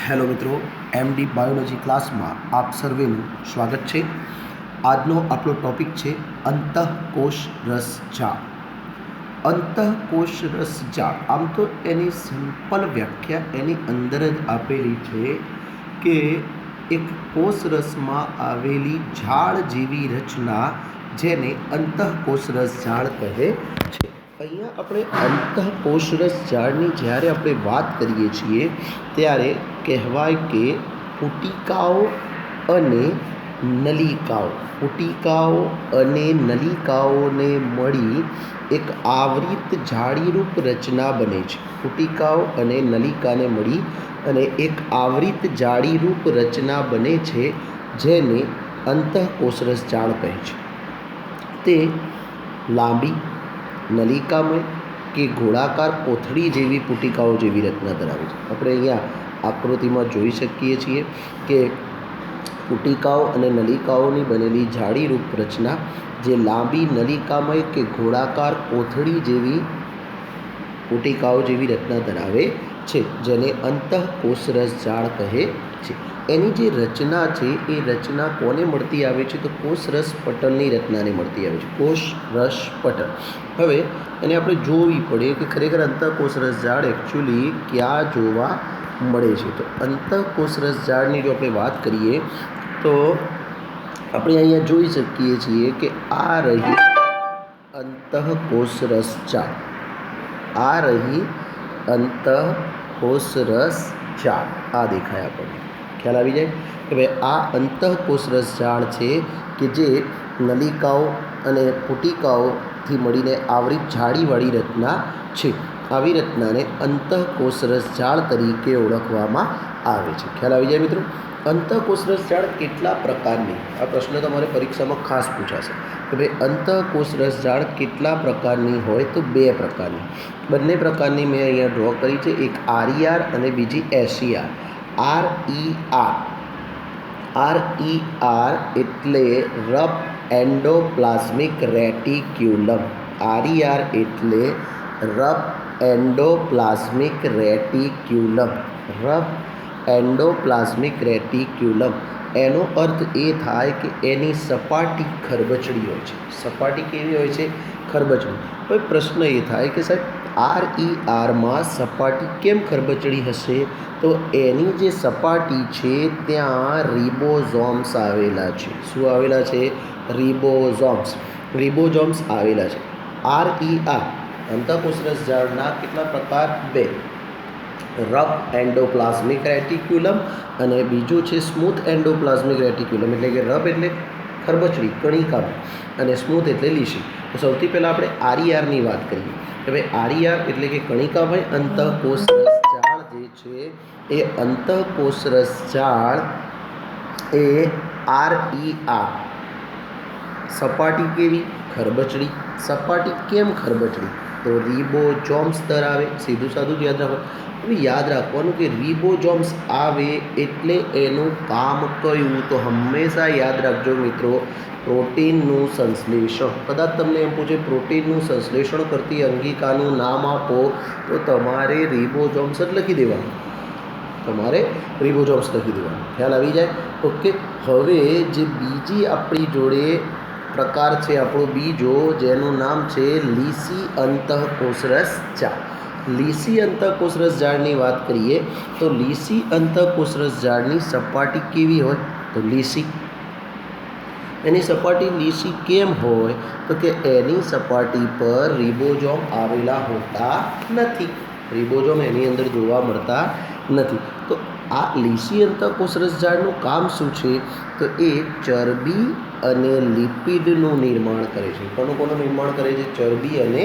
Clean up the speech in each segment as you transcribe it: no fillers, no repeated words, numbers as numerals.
Hello मित्रों, MD biology class में आप सर्वेનું સ્વાગત છે। આજનો આપણો ટોપિક છે અંતઃકોષ રસજાળ। અંતઃકોષ રસજાળ આમ તો એની સિમ્પલ વ્યાખ્યા એની અંદર જ આપેલી છે કે એક કોષ રસમાં આવેલી ઝાડ જેવી રચના જેને અંતઃકોષ રસજાળ કહે છે। અહીંયા આપણે અંતઃકોષ રસજાળની જ્યારે આપણે વાત કરીએ છીએ ત્યારે કહેવાય કે પુટિકાઓ અને નલિકાઓ અને નલિકાઓને મળી એક આવૃત જાળીરૂપ રચના બને છે। પુટિકાઓ અને નલિકાને મળી અને એક આવૃત જાળીરૂપ રચના બને છે જેને અંતઃકોષ રસજાળ કહે છે। તે લાંબી નલિકામય કે ગોળાકાર કોથળી જેવી પુટિકાઓ જેવી રચના ધરાવે છે। આપણે અહીંયા આકૃતિમાં જોઈ શકીએ છીએ કે પુટિકાઓ અને નલિકાઓની બનેલી જાળીરૂપ રચના જે લાંબી નલિકામય કે ગોળાકાર કોથળી જેવી પુટિકાઓ જેવી રચના ધરાવે છે જેને અંતઃકોષ રસજાળ કહે છે। એની જે રચના છે એ રચના કોને મળતી આવે છે તો કોષ રસ પટલની રચનાને મળતી આવે છે। કોષ રસ પટલ હવે એને આપણે જોવી પડે કે ખરેખર અંતઃકોષ રસજાળ એકચ્યુઅલી ક્યાં જોવા મળે છે। તો અંતઃકોષ રસજાળની જો આપણે વાત કરીએ તો આપણે અહીંયા જોઈ શકીએ છીએ કે આ રહી અંતઃકોષ રસજાળ, આ રહી અંતઃકોષ રસજાળ, આ દેખાય આપણને, ખ્યાલ આવી જાય કે ભાઈ આ અંતઃકોષ રસજાળ છે કે જે નલિકાઓ અને પુટિકાઓથી મળીને આવૃત જાળીવાળી રચના છે। આવી રચનાને અંતઃકોષ રસજાળ તરીકે ઓળખવામાં આવે છે। ખ્યાલ આવી જાય મિત્રો। અંતઃકોષ રસજાળ કેટલા પ્રકારની, આ પ્રશ્ન તમારે પરીક્ષામાં ખાસ પૂછાશે કે ભાઈ અંતઃકોષ રસજાળ કેટલા પ્રકારની હોય તો બે પ્રકારની, બંને પ્રકારની મેં અહીંયા ડ્રો કરી છે, એક RER અને બીજી SER। RER એટલે રફ એન્ડોપ્લાઝમિક રેટિક્યુલમ, RER એટલે rough endoplasmic reticulum, rough endoplasmic reticulum એનો અર્થ એ થાય કે એની સપાટી ખરબચડી હોય છે। સપાટી કેવી હોય છે? ખરબચડી। હવે પ્રશ્ન એ થાય કે સાહેબ RERમાં સપાટી કેમ ખરબચડી હશે? તો એની જે સપાટી છે ત્યાં રિબોઝોમ્સ આવેલા છે। શું આવેલા છે? રિબોઝોમ્સ આવેલા છે। RER અંતઃકોષ રસજાળના કેટલા પ્રકાર? બે, રફ એન્ડોપ્લાઝમિક રેટિક્યુલમ અને બીજું છે સ્મૂથ એન્ડોપ્લાઝમિક રેટિક્યુલમ, એટલે કે રફ એટલે ખરબચડી કણિકા અને સ્મૂથ એટલે લીસી। તો સૌથી પહેલાં આપણે RERની વાત કરીએ કે ભાઈ RER એટલે કે કણિકામય અંતઃકોષ રસજાળ જે છે એ અંતઃકોષ રસજાળ એ RER સપાટી કેવી? ખરબચડી। સપાટી કેમ ખરબચડી? તો રિબોઝોમ્સ ધરાવે। સીધું સાધું યાદ રાખો। હવે યાદ રાખવાનું કે રિબોઝોમ્સ આવે એટલે એનું કામ કયું? તો હંમેશા યાદ રાખજો મિત્રો, પ્રોટીનનું સંશ્લેષણ। કદાચ તમને એમ પૂછે પ્રોટીનનું સંશ્લેષણ કરતી અંગિકાનું નામ આપો તો તમારે રિબોઝોમ્સ જ લખી દેવાનું, તમારે રિબોઝોમ્સ લખી દેવાનું, ખ્યાલ આવી જાય? ઓકે। હવે જે બીજી આપણી જોડે પ્રકાર છે આપણો બીજો, જેનું નામ છે લીસી અંતઃકોષ રસજાળ। લીસી અંતઃકોષ રસજાળની વાત કરીએ તો લીસી અંતઃકોષ રસજાળની સપાટી કેવી હોય? તો લીસી। એની સપાટી લીસી કેમ હોય? તો કે એની સપાટી પર રિબોઝોમ આવેલા હોતા નથી, રિબોઝોમ એની અંદર જોવા મળતા નથી। તો આ લીસી અંતઃકોષ રસજાળનું કામ શું છે? તો એ ચરબી અને લિપિડનું નિર્માણ કરે છે। કોનું નિર્માણ કરે છે? ચરબી અને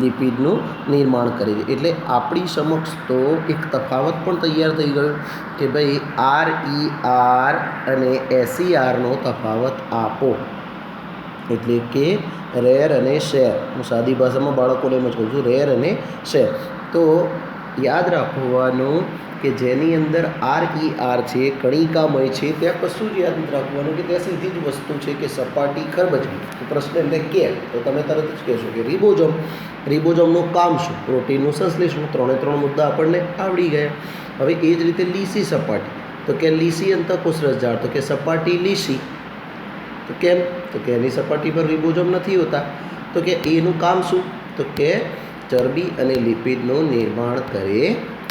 લિપિડનું નિર્માણ કરે છે। એટલે આપણી સમક્ષ તો એક તફાવત પણ તૈયાર થઈ ગયો કે ભાઈ RER અને SERનો તફાવત આપો, એટલે કે રેર અને શેર। હું સાદી ભાષામાં બાળકોને એમ જ કહું છું, રેર અને શેર। તો યાદ રાખવાનું કે જેની અંદર RER છે, કણિકામય છે, ત્યાં કશું જ યાદ નથી રાખવાનું કે ત્યાં સીધી જ વસ્તુ છે કે સપાટી ખરબચડી. તો પ્રશ્ન એટલે કેમ, તો તમે તરત જ કહેશો કે રિબોઝોમ. રિબોઝોમનું કામ શું? પ્રોટીનનું સંશ્લેષણ. 3 મુદ્દા આપણને આવડી ગયા. હવે એ જ રીતે લીસી સપાટી, તો કે લીસી અંતઃકોષ રસજાળ, તો કે સપાટી લીસી. તો કેમ? તો કે એની સપાટી પર રિબોઝોમ નથી હોતા. તો કે એનું કામ શું? તો કે ચરબી અને લિપિડનું નિર્માણ કરે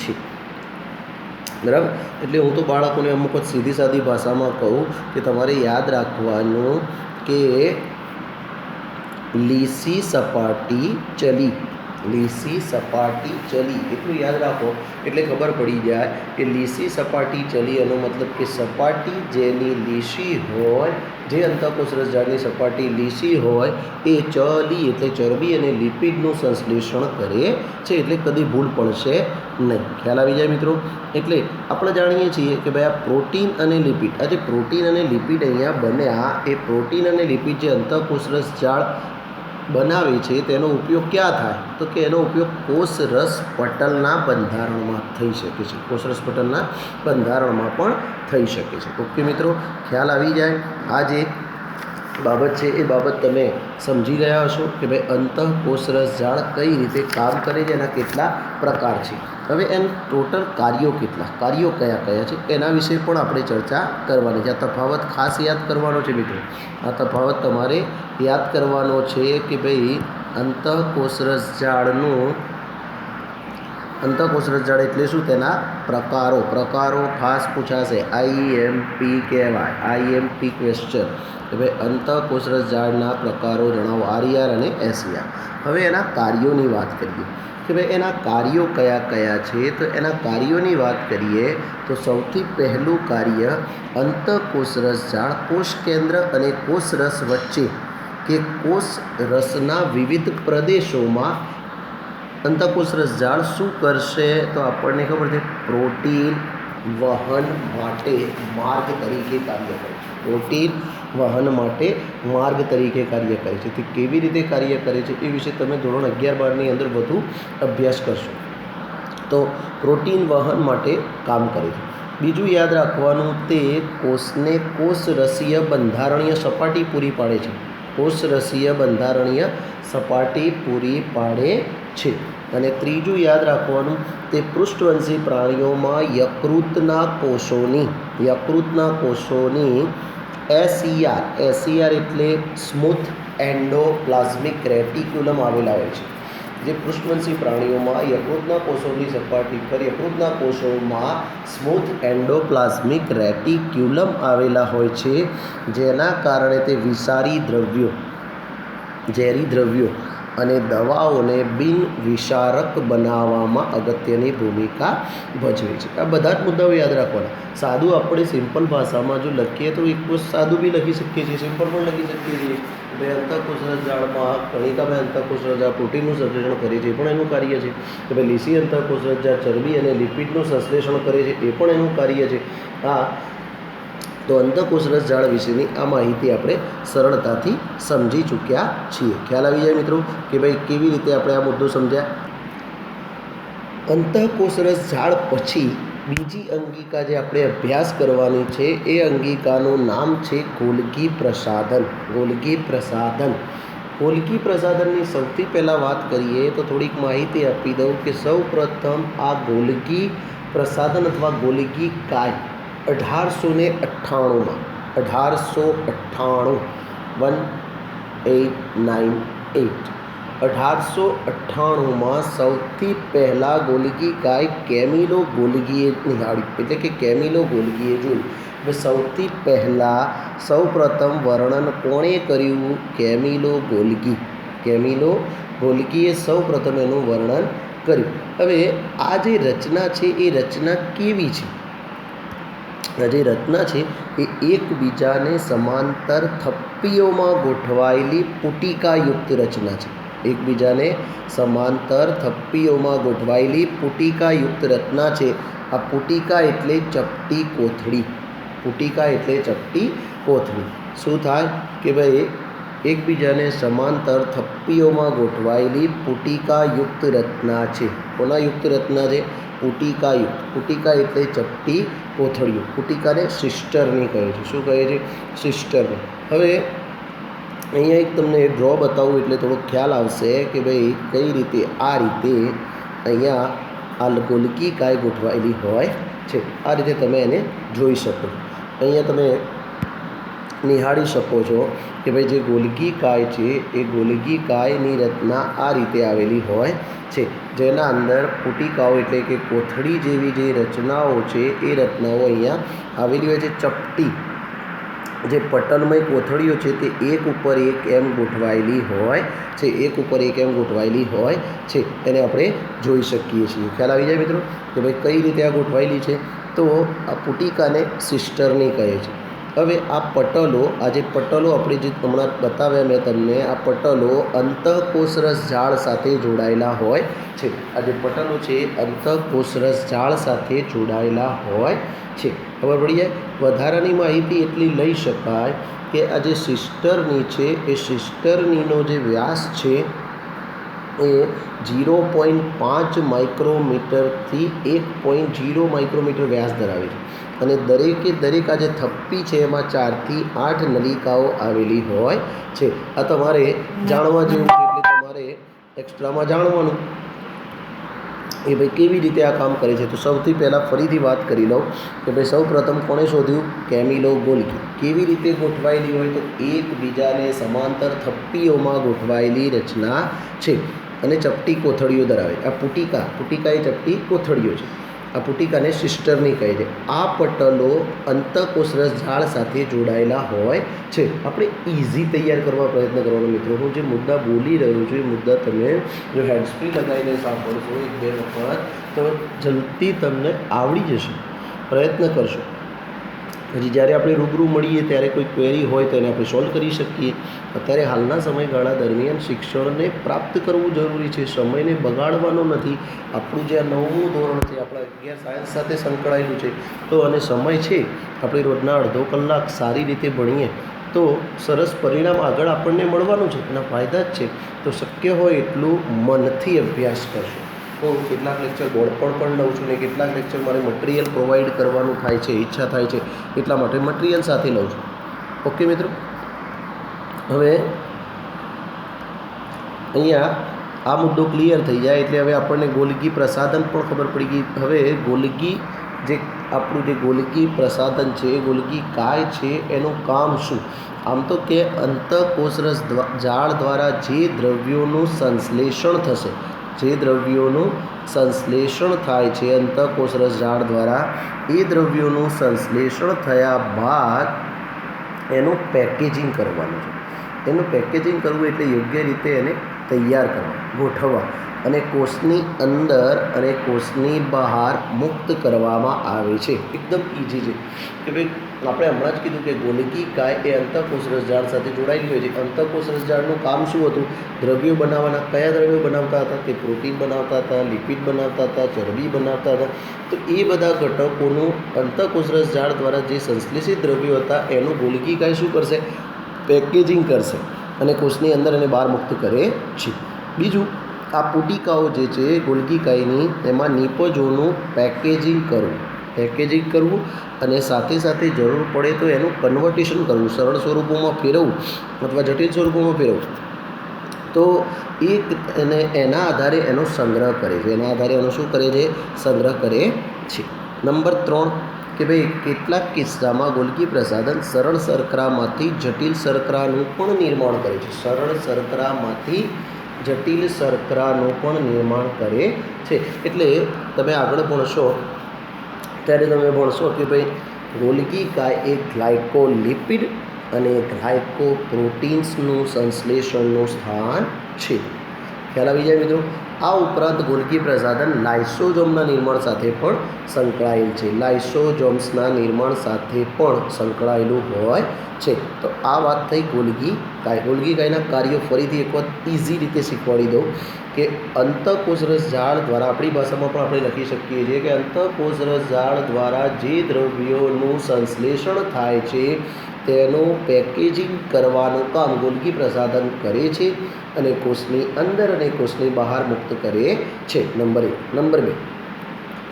છે. બરાબર. એટલે હું તો બાળકોને અમુક જ સીધી સાદી ભાષામાં કહું કે તમારે યાદ રાખવાનું કે લીસી સપાટી ચલી, લીસી સપાટી ચલી, એટલું યાદ રાખો એટલે ખબર પડી જાય કે લીસી સપાટી ચલી એનો મતલબ કે સપાટી જેની લીસી હોય, જે અંતઃકોષ રસજાળની સપાટી લીસી હોય એ ચલી એટલે ચરબી અને લિપિડનું સંશ્લેષણ કરે છે. એટલે કદી ભૂલ પડશે નહીં. ખ્યાલ આવી જાય મિત્રો? એટલે આપણે જાણીએ છીએ કે ભાઈ આ પ્રોટીન અને લિપિડ, આ જે પ્રોટીન અને લિપિડ અહીંયા બન્યા, એ પ્રોટીન અને લિપિડ જે અંતઃકોષ રસજાળ બનાવે છે તેનો ઉપયોગ ક્યાં થાય? તો કે એનો ઉપયોગ કોષરસ પટલના બંધારણમાં થઈ શકે છે. કોષરસ પટલના બંધારણમાં પણ થઈ શકે છે. ઓકે મિત્રો, ખ્યાલ આવી જાય? આ જે બાબત છે એ બાબત તમે સમજી ગયા હશો કે ભાઈ અંતઃકોષ રસજાળ કઈ રીતે કામ કરે છે, એના કેટલા પ્રકાર છે. હવે એમ ટોટલ કાર્યો કેટલા, કાર્યો કયા કયા છે એના વિશે પણ આપણે ચર્ચા કરવાની છે. આ તફાવત ખાસ યાદ કરવાનો છે મિત્રો. આ તફાવત તમારે યાદ કરવાનો છે કે ભાઈ અંતઃકોષ રસજાળનું, અંતઃકોષ રસજાળ એટલે શું? તેના પ્રકારો. પ્રકારો ખાસ પૂછાશે, IMP કહેવાય, IMP ક્વેશ્ચન કે ભાઈ અંતઃકોષ રસજાળના પ્રકારો જણાવો, RER અને SER. હવે એના કાર્યોની વાત કરીએ કે ભાઈ એના કાર્યો કયા કયા છે. તો એના કાર્યોની વાત કરીએ તો સૌથી પહેલું કાર્ય, અંતઃકોષ રસજાળ કોષ કેન્દ્ર અને કોષ રસ વચ્ચે કે કોષ રસના વિવિધ પ્રદેશોમાં અંતઃકોષ રસજાળ શું કરશે? તો આપણને ખબર છે, પ્રોટીન વહન માટે માર્ગ તરીકે કાર્ય કરે છે. પ્રોટીન વહન માટે માર્ગ તરીકે કાર્ય કરે છે. તે કેવી રીતે કાર્ય કરે છે એ વિશે તમે ધોરણ 11-12ની અંદર વધુ અભ્યાસ કરશો. તો પ્રોટીન વહન માટે કામ કરે છે. બીજું યાદ રાખવાનું, તે કોષને કોષરસીય બંધારણીય સપાટી પૂરી પાડે છે. કોષરસીય બંધારણીય સપાટી પૂરી પાડે છે. અને ત્રીજું યાદ રાખવાનું, તે પૃષ્ઠવંશી પ્રાણીઓમાં યકૃતના કોષોની SER એટલે સ્મૂથ એન્ડોપ્લાઝમિક રેટિક્યુલમ આવેલા હોય છે. જે પૃષ્ઠવંશી પ્રાણીઓમાં યકૃતના કોષોની સપાટી પર યકૃતના કોષોમાં સ્મૂથ એન્ડોપ્લાઝમિક રેટિક્યુલમ આવેલા હોય છે, જેના કારણે તે વિષારી દ્રવ્યો, ઝેરી દ્રવ્યો અને દવાઓને બિનવિષારક બનાવવામાં અગત્યની ભૂમિકા ભજવે છે. આ બધા જ મુદ્દાઓ યાદ રાખવાના. સાદું આપણે સિમ્પલ ભાષામાં જો લખીએ તો એક વસ્તુ સાદું બી લખી શકીએ છીએ, સિમ્પલ પણ લખી શકીએ છીએ. ભાઈ અંતઃકોષ રસજાળમાં કણિકામાં અંતઃકોષ રસજાળ પ્રોટીનનું સંશ્લેષણ કરે છે, એ પણ એનું કાર્ય છે. કે ભાઈ લીસી અંતઃકોષ રસજાળ ચરબી અને લિપિડનું સંશ્લેષણ કરે છે, એ પણ એનું કાર્ય છે. તો અંતઃકોષ રસજાળ વિશેની આ માહિતી આપણે સરળતાથી સમજી ચૂક્યા છીએ. ખ્યાલ આવી જાય મિત્રો કે ભાઈ કેવી રીતે આપણે આ મુદ્દો સમજ્યા. અંતઃકોષ રસજાળ પછી બીજી અંગિકા જે આપણે અભ્યાસ કરવાની છે એ અંગિકાનું નામ છે ગોલ્ગી પ્રસાધન. ગોલ્ગી પ્રસાધન. ગોલ્ગી પ્રસાધનની સૌથી પહેલાં વાત કરીએ તો થોડીક માહિતી આપી દઉં કે સૌ પ્રથમ આ ગોલ્ગી પ્રસાધન અથવા ગોલ્ગી કાય 1898 1898માં સૌથી પહેલાં ગોલ્ગી કાય કેમિલો ગોલ્ગીએ નિહાળી, એટલે કે કેમિલો ગોલ્ગીએ જોયું. હવે સૌથી પહેલાં સૌ પ્રથમ વર્ણન કોણે કર્યું? Camillo Golgi. કેમિલો ગોલ્ગીએ સૌ પ્રથમ એનું વર્ણન કર્યું. હવે આ જે રચના છે એ રચના કેવી છે? જે રચના છે એ એકબીજાને સમાંતર થપ્પીઓમાં ગોઠવાયેલી પુટિકાયુક્ત રચના છે. એકબીજાને સમાંતર થપ્પીઓમાં ગોઠવાયેલી પુટિકાયુક્ત રચના છે. આ પુટિકા એટલે ચપટી કોથળી. પુટિકા એટલે ચપટી કોથળી. શું થાય કે ભાઈ એકબીજાને સમાંતર થપ્પીઓમાં ગોઠવાયેલી પુટિકાયુક્ત રચના છે. કોના યુક્ત રચના છે? પુટિકાયુક્ત. પુટિકા એટલે ચપટી કોથળીઓ. પુટિકાને સિસ્ટરની કહે છે. શું કહે છે? સિસ્ટરની. હવે અહીંયા એક તમને ડ્રો બતાવું એટલે થોડો ખ્યાલ આવશે કે ભાઈ કઈ રીતે આ રીતે અહીંયા આ ગોલકી કાય ગોઠવાયેલી હોય છે. આ રીતે તમે એને જોઈ શકો. અહીંયા તમે નિહાળી શકો છો કે ભાઈ જે ગોલકી કાય છે એ ગોલકી કાયની રચના આ રીતે આવેલી હોય છે, જેના અંદર પુટિકાઓ એટલે કે કોથળી જેવી જે રચનાઓ છે એ રચનાઓ અહીંયા આવેલી હોય છે. ચપટી જે પટલમય કોથળીઓ છે તે એક ઉપર એક એમ ગોઠવાયેલી હોય છે. એક ઉપર એક એમ ગોઠવાયેલી હોય છે એને આપણે જોઈ શકીએ છીએ. ખ્યાલ આવી જાય મિત્રો કે ભાઈ કઈ રીતે આ ગોઠવાયેલી છે? તો આ પુટિકાને સિસ્ટરની કહે છે. હવે આ પટલો, આ જે પટલો આપણે જે હમણાં બતાવ્યા મેં તમને, આ પટલો અંતઃકોષરસ ઝાડ સાથે જોડાયેલા હોય છે. આ જે પટલો છે અંતઃકોષરસ ઝાડ સાથે જોડાયેલા હોય છે. ખબર પડી જાય? વધારાની માહિતી એટલી લઈ શકાય કે આ જે સિસ્ટરની છે એ સિસ્ટરનીનો જે વ્યાસ છે એ 0.5 માઇક્રોમીટરથી 1.0 માઇક્રોમીટર વ્યાસ ધરાવે છે. અને દરેકે દરેક આ જે થપ્પી છે એમાં 4 થી 8 નલિકાઓ આવેલી હોય છે. આ તમારે જાણવા જેવું છે, એટલે તમારે એક્સ્ટ્રામાં જાણવાનું એ ભાઈ કેવી રીતે આ કામ કરે છે. તો સૌથી પહેલાં ફરીથી વાત કરી લઉં કે ભાઈ સૌ પ્રથમ કોણે શોધ્યું? કેમિલો ગોલ્કી. કેવી રીતે ગોઠવાયેલી હોય? તો એકબીજાને સમાંતર થપ્પીઓમાં ગોઠવાયેલી રચના છે અને ચપટી કોથળીઓ ધરાવે. આ પુટિકા એ ચપટી કોથળીઓ છે. આ પુટિકાને સિસ્ટરની કહે છે. આ પટલો અંતઃકોષરસ ઝાડ સાથે જોડાયેલા હોય છે. આપણે ઇઝી તૈયાર કરવા પ્રયત્ન કરવાનો મિત્રો. હું જે મુદ્દા બોલી રહ્યો છું એ મુદ્દા તમે જો હેન્ડસ્ફ્રી લગાવીને સાંભળશો 1-2 વખત તો જલ્દી તમને આવડી જશે. પ્રયત્ન કરશો. હજી જ્યારે આપણે રૂબરૂ મળીએ ત્યારે કોઈ ક્વેરી હોય તો એને આપણે સોલ્વ કરી શકીએ. અત્યારે હાલના સમયગાળા દરમિયાન શિક્ષણને પ્રાપ્ત કરવું જરૂરી છે. સમયને બગાડવાનો નથી. આપણું જે આ 9મું ધોરણ છે આપણા 11 સાયન્સ સાથે સંકળાયેલું છે. તો અને સમય છે આપણે રોજના અડધો કલાક સારી રીતે ભણીએ તો સરસ પરિણામ આગળ આપણને મળવાનું છે. એના ફાયદા જ છે. તો શક્ય હોય એટલું મનથી અભ્યાસ કરશો. હું કેટલાક લેક્ચર બોર્ડ પર પણ લઉં છું ને કેટલાક લેક્ચર મારે મટીરિયલ પ્રોવાઈડ કરવાનું થાય છે, ઈચ્છા થાય છે, એટલા માટે મટીરિયલ સાથે લઉં છું. ઓકે મિત્રો, હવે અહીંયા આ મુદ્દો ક્લિયર થઈ જાય એટલે હવે આપણને ગોલગી પ્રસાધન પણ ખબર પડી ગઈ. હવે ગોલગી જે આપણું જે ગોલગી પ્રસાધન છે, ગોલગી કાય છે, એનું કામ શું? આમ તો કે અંતઃકોષરસ ઝાડ દ્વારા જે દ્રવ્યોનું સંશ્લેષણ થશે, જે દ્રવ્યોનું સંશ્લેષણ થાય છે અંતઃકોષરસ ઝાડ દ્વારા, એ દ્રવ્યોનું સંશ્લેષણ થયા બાદ એનું પેકેજિંગ કરવાનું છે. એનું પેકેજિંગ કરવું એટલે યોગ્ય રીતે એને તૈયાર કરવા, ગોઠવવા અને કોષની અંદર અને કોષની બહાર મુક્ત કરવામાં આવે છે. એકદમ ઇઝી છે કે ભાઈ આપણે હમણાં જ કીધું કે ગોલગી કાય એ અંતઃકોષરસ ઝાડ સાથે જોડાયેલી હોય છે. અંતઃકોષરસ ઝાડનું કામ શું હતું? દ્રવ્યો બનાવવાના. કયા દ્રવ્યો બનાવતા હતા? તે પ્રોટીન બનાવતા હતા, લિપિડ બનાવતા હતા, ચરબી બનાવતા હતા. તો એ બધા ઘટકોનું અંતઃકોષરસ ઝાડ દ્વારા જે સંશ્લેષિત દ્રવ્યો હતા એનું ગોલગી કાય શું કરશે? પેકેજિંગ કરશે અને કોષની અંદર અને બહાર મુક્ત કરે છે. બીજું, આ પુટિકાઓ જે છે ગોલગી કાયની, એમાં નિપજોનું પેકેજિંગ કરવું અને સાથે સાથે જરૂર પડે તો એનું કન્વર્ટેશન કરવું, સરળ સ્વરૂપોમાં ફેરવવું અથવા જટિલ સ્વરૂપોમાં ફેરવવું. તો એના આધારે એનો સંગ્રહ કરે છે. એના આધારે એનો શું કરે છે? સંગ્રહ કરે છે. નંબર 3 કે ભાઈ કેટલાક કિસ્સામાં ગોલગી પ્રસાધન સરળ શર્કરામાંથી જટિલ શર્કરાનું પણ નિર્માણ કરે છે. સરળ શર્કરામાંથી જટિલ શર્કરાનું પણ નિર્માણ કરે છે. એટલે તમે આગળ ભણશો ત્યારે તમે ભણશો કે ભાઈ ગોલગી કાય એ ગ્લાયકોલિપિડ અને ગ્લાયકોપ્રોટીન્સનું સંશ્લેષણનું સ્થાન છે. ખ્યાલ આવી જાય મિત્રો? આ ઉપરાંત ગોલગી પ્રસાધન લાઇસોઝોમના નિર્માણ સાથે પણ સંકળાયેલ છે. લાઇસોઝોમ્સના નિર્માણ સાથે પણ સંકળાયેલું હોય છે. તો આ વાત થઈ ગોલગી કાય. ગોલગી કાયના કાર્યો ફરીથી એક વખત ઇઝી રીતે શીખવાડી દઉં કે અંતઃકોષરસ ઝાડ દ્વારા આપણી ભાષામાં પણ આપણે લખી શકીએ છીએ કે અંતઃકોષરસ ઝાડ દ્વારા જે દ્રવ્યોનું સંશ્લેષણ થાય છે તેનું પેકેજિંગ કરવાનું કામ ગોલ્ગી પ્રસાધન કરે છે અને કોષની અંદર અને કોષની બહાર મુક્ત કરે છે. નંબર 1. નંબર 2,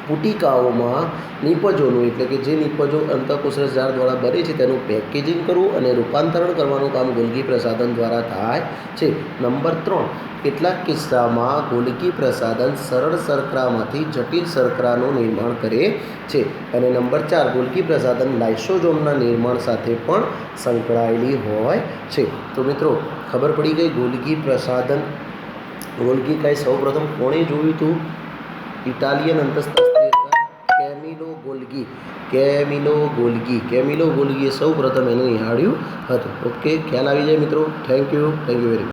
પુટિકાઓમાં નિપજોનું એટલે કે જે નિપજો અંતઃકોષરસ ઝાડ દ્વારા બને છે તેનું પેકેજિંગ કરવું અને રૂપાંતરણ કરવાનું કામ ગોલ્ગી પ્રસાધન દ્વારા થાય છે. નંબર 3, કેટલાક કિસ્સામાં ગોલ્ગી પ્રસાધન સરળ શર્કરામાંથી જટિલ શર્કરાનું નિર્માણ કરે છે. અને નંબર 4, ગોલ્ગી પ્રસાધન લાઇસોઝોમના નિર્માણ સાથે પણ સંકળાયેલી હોય છે. તો મિત્રો ખબર પડી ગઈ ગોલ્ગી પ્રસાધન. ગોલ્ગી કાંઈ સૌપ્રથમ કોણે જોયું હતું? ઇટાલિયન અંતઃશાસ્ત્રી હતા કેમિલો ગોલ્ગીએ સૌ પ્રથમ એને નિહાળ્યું હતું. ઓકે, ખ્યાલ આવી જાય મિત્રો. Thank you very much.